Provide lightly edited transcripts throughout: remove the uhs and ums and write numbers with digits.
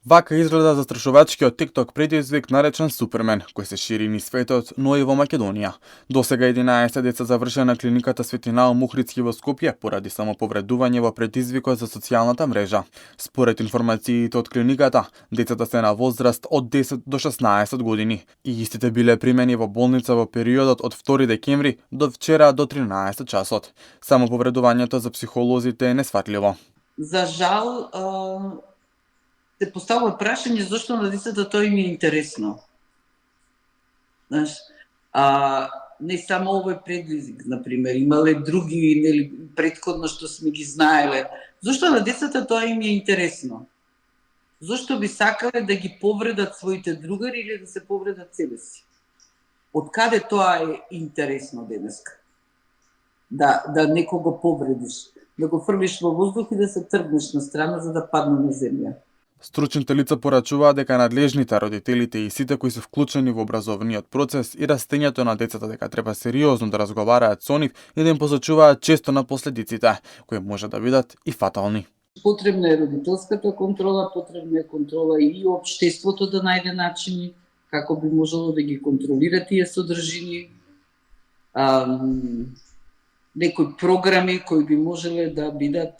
Вака изгледа застрашувачкиот TikTok предизвик наречен Супермен, кој се шири низ светот, но и во Македонија. Досега 11 деца завршија на клиниката Свети Наум Охридски во Скопје поради самоповредување во предизвикот за социјалната мрежа. Според информациите од клиниката, децата се на возраст од 10 до 16 години и истите биле примени во болница во периодот од 2 декември до вчера до 13 часот. Самоповредувањето за психолозите е несфатливо. За жал, се поставува прашање зашто на децата тоа им е интересно. Знаеш, не само овој предизвик, например, имале други, нели, претходно што сме ги знаеле. Зошто на децата тоа им е интересно? Зошто би сакале да ги повредат своите другари или да се повредат себе си? Од каде тоа е интересно денеска? Да некого повредиш, да го фрлиш во воздух и да се тргнеш на страна за да падне на земја. Стручните лица порачуваат дека надлежните, родителите и сите кои се вклучени во образовниот процес и растењето на децата дека треба сериозно да разговараат со нив и да им посочуваат често на последиците, кои може да бидат и фатални. Потребна е родителската контрола, потребна е контрола и општеството да најде начини како би можело да ги контролира тие содржини. Некои програми кои би можеле да бидат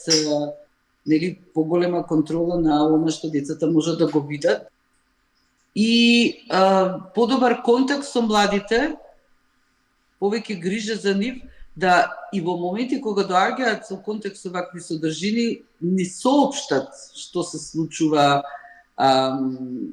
нели поголема контрола на она што децата можат да го видат и подобар контакт со младите, повеќе грижа за нив, да и во моменти кога доаѓаат со контакт со вакви содржини ни соопштат што се случува,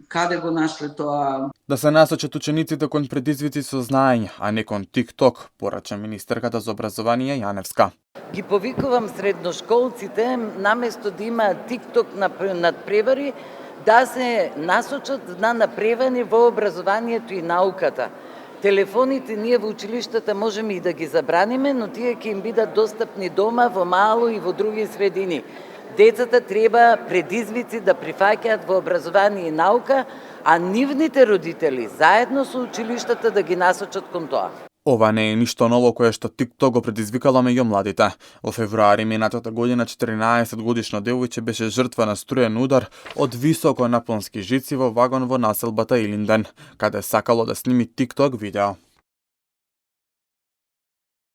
каде го нашле тоа. Да се насочат учениците кон предизвици со знаење, а не кон TikTok, порача министерката за образование Јаневска. Ги повикувам средношколците, наместо да има TikTok надпревари, да се насочат на напревари во образованието и науката. Телефоните ние во училиштата можеме и да ги забраниме, но тие ќе им бидат достапни дома, во мало и во други средини. Децата треба предизвици да прифаќаат во образование и наука, а нивните родители заедно со училиштата да ги насочат кон тоа. Ова не е ништо ново кое што TikTok го предизвикало меѓу младите. Во февруари минатата година 14 годишно девојче беше жртва на струен удар од високо напонски жици во вагон во населбата Илинден, каде сакало да сними TikTok видео.